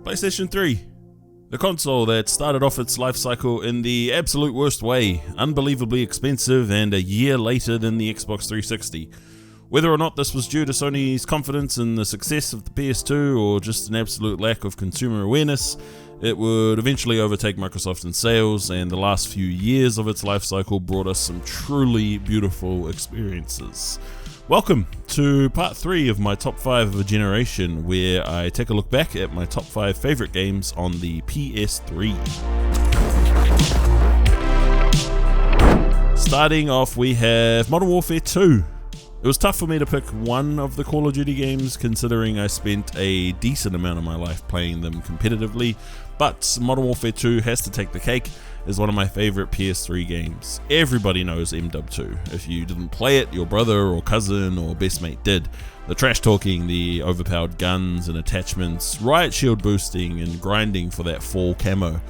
PlayStation 3. The console that started off its life cycle in the absolute worst way, unbelievably expensive and a year later than the Xbox 360. Whether or not this was due to Sony's confidence in the success of the PS2 or just an absolute lack of consumer awareness, it would eventually overtake Microsoft in sales, and the last few years of its life cycle brought us some truly beautiful experiences. Welcome to part 3 of my top 5 of a generation, where I take a look back at my top 5 favorite games on the PS3. Starting off, we have Modern Warfare 2. It was tough for me to pick one of the Call of Duty games, considering I spent a decent amount of my life playing them competitively, but Modern Warfare 2 has to take the cake as one of my favorite PS3 games. Everybody knows MW2. If you didn't play it, your brother or cousin or best mate did. The trash talking, the overpowered guns and attachments, riot shield boosting and grinding for that fall camo.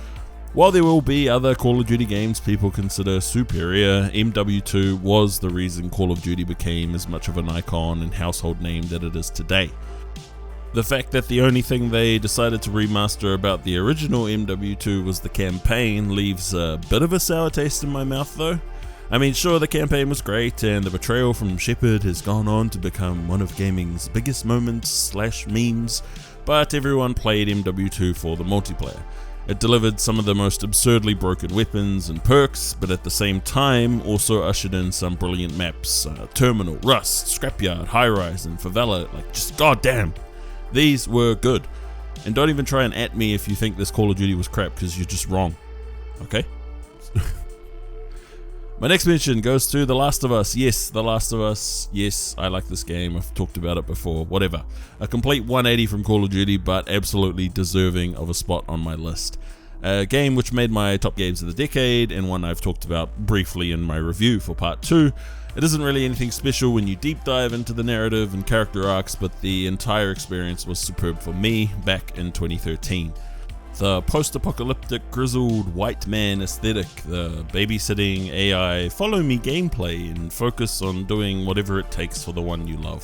While there will be other Call of Duty games people consider superior, MW2 was the reason Call of Duty became as much of an icon and household name that it is today. The fact that the only thing they decided to remaster about the original MW2 was the campaign leaves a bit of a sour taste in my mouth though. I mean, sure, the campaign was great, and the betrayal from Shepard has gone on to become one of gaming's biggest moments / memes, but everyone played MW2 for the multiplayer. It delivered some of the most absurdly broken weapons and perks, but at the same time also ushered in some brilliant maps. Terminal, Rust, Scrapyard, High Rise, and Favela. Just goddamn. These were good. And don't even try and at me if you think this Call of Duty was crap, because you're just wrong. Okay? My next mention goes to The Last of Us. Yes, The Last of Us. Yes, I like this game. I've talked about it before. Whatever. A complete 180 from Call of Duty, but absolutely deserving of a spot on my list. A game which made my top games of the decade, and one I've talked about briefly in my review for part 2. It isn't really anything special when you deep dive into the narrative and character arcs, but the entire experience was superb for me back in 2013. The post-apocalyptic grizzled white man aesthetic, the babysitting AI follow me gameplay, and focus on doing whatever it takes for the one you love.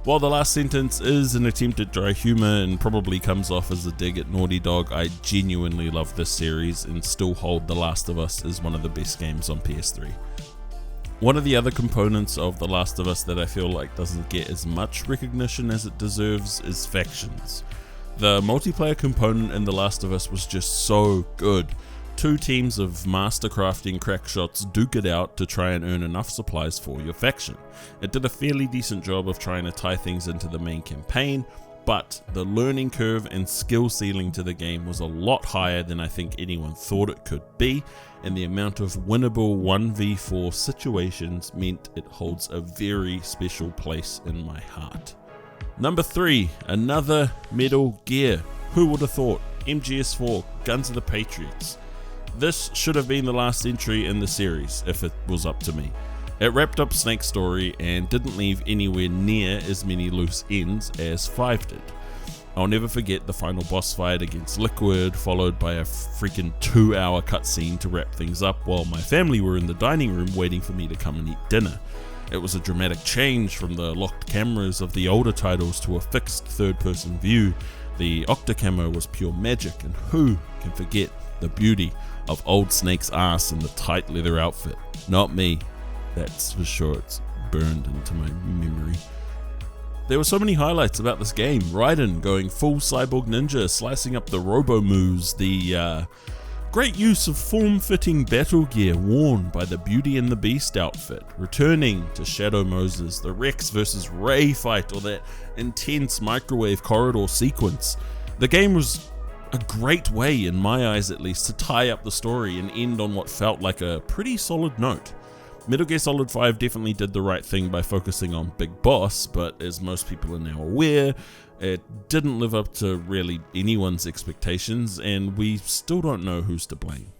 While the last sentence is an attempt at dry humor and probably comes off as a dig at Naughty Dog, I genuinely love this series and still hold The Last of Us as one of the best games on PS3. One of the other components of The Last of Us that I feel like doesn't get as much recognition as it deserves is factions. The multiplayer component in The Last of Us was just so good. 2 teams of master crafting crackshots duke it out to try and earn enough supplies for your faction. It did a fairly decent job of trying to tie things into the main campaign, but the learning curve and skill ceiling to the game was a lot higher than I think anyone thought it could be, and the amount of winnable 1v4 situations meant it holds a very special place in my heart. Number 3, another Metal Gear. Who would have thought? MGS4, Guns of the Patriots. This should have been the last entry in the series, if it was up to me. It wrapped up Snake's story and didn't leave anywhere near as many loose ends as 5 did. I'll never forget the final boss fight against Liquid, followed by a freaking 2-hour cutscene to wrap things up while my family were in the dining room waiting for me to come and eat dinner. It was a dramatic change from the locked cameras of the older titles to a fixed third-person view. The Octocamo was pure magic, and who can forget the beauty of old Snake's ass in the tight leather outfit? Not me. That's for sure. It's burned into my memory. There were so many highlights about this game. Raiden going full cyborg ninja, slicing up the robo-moves, the great use of form-fitting battle gear worn by the Beauty and the Beast outfit, returning to Shadow Moses, the Rex vs. Ray fight, or that intense microwave corridor sequence. The game was a great way, in my eyes at least, to tie up the story and end on what felt like a pretty solid note. Metal Gear Solid 5 definitely did the right thing by focusing on Big Boss, but as most people are now aware, it didn't live up to really anyone's expectations, and we still don't know who's to blame.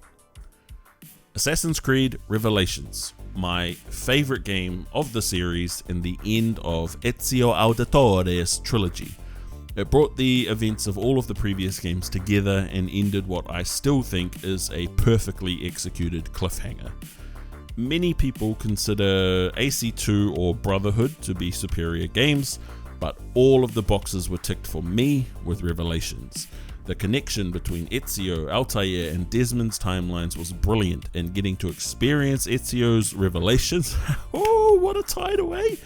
Assassin's Creed Revelations, my favorite game of the series and the end of Ezio Auditore's trilogy. It brought the events of all of the previous games together and ended what I still think is a perfectly executed cliffhanger. Many people consider AC2 or Brotherhood to be superior games, but all of the boxes were ticked for me with Revelations. The connection between Ezio, Altair, and Desmond's timelines was brilliant, and getting to experience Ezio's revelations, oh, what a tidaway!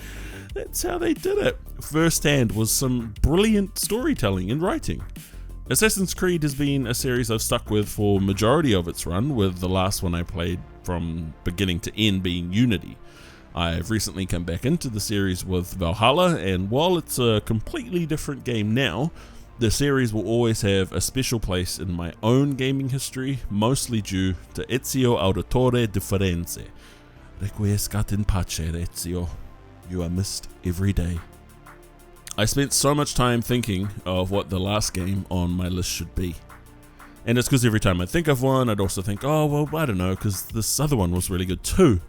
That's how they did it. Firsthand was some brilliant storytelling and writing. Assassin's Creed has been a series I've stuck with for majority of its run, with the last one I played from beginning to end being Unity. I've recently come back into the series with Valhalla, and while it's a completely different game now, the series will always have a special place in my own gaming history, mostly due to Ezio Auditore di Firenze. Requiescat in pace, Ezio. You are missed every day. I spent so much time thinking of what the last game on my list should be. And it's because every time I think of one, I'd also think, oh, well, I don't know, because this other one was really good too.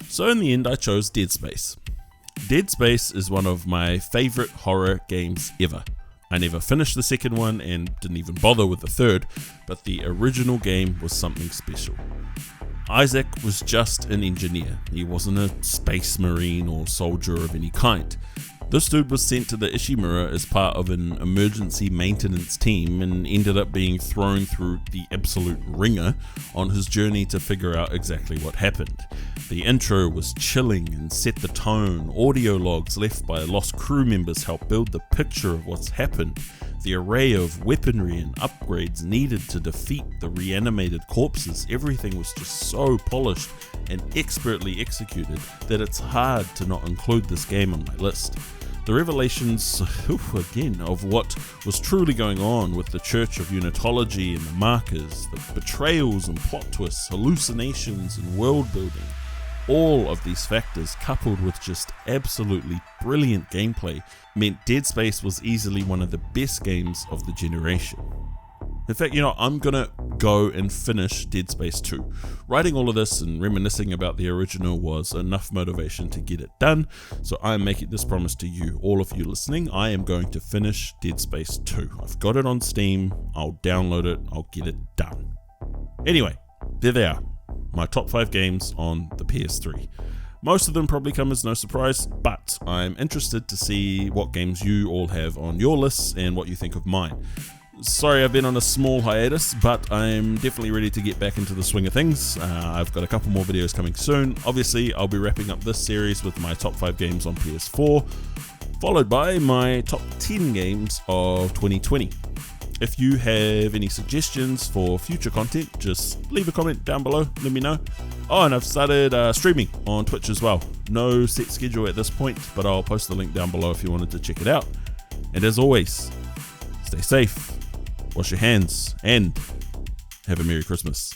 So in the end, I chose Dead Space. Dead Space is one of my favorite horror games ever. I never finished the second one and didn't even bother with the third, but the original game was something special. Isaac was just an engineer. He wasn't a space marine or soldier of any kind. This dude was sent to the Ishimura as part of an emergency maintenance team and ended up being thrown through the absolute ringer on his journey to figure out exactly what happened. The intro was chilling and set the tone. Audio logs left by lost crew members helped build the picture of what's happened. The array of weaponry and upgrades needed to defeat the reanimated corpses, everything was just so polished and expertly executed that it's hard to not include this game on my list. The revelations, again, of what was truly going on with the Church of Unitology and the markers, the betrayals and plot twists, hallucinations and world building, all of these factors coupled with just absolutely brilliant gameplay meant Dead Space was easily one of the best games of the generation. In fact, I'm gonna go and finish Dead Space 2. Writing all of this and reminiscing about the original was enough motivation to get it done, so I am making this promise to you, all of you listening. I am going to finish Dead Space 2. I've got it on Steam, I'll download it, I'll get it done. Anyway, there they are, my top 5 games on the PS3. Most of them probably come as no surprise, but I'm interested to see what games you all have on your lists and what you think of mine. Sorry I've been on a small hiatus, but I'm definitely ready to get back into the swing of things. I've got a couple more videos coming soon. Obviously, I'll be wrapping up this series with my top 5 games on PS4, followed by my top 10 games of 2020. If you have any suggestions for future content, just leave a comment down below, let me know. Oh, and I've started streaming on Twitch as well. No set schedule at this point, but I'll post the link down below if you wanted to check it out. And as always, stay safe, wash your hands, and have a Merry Christmas.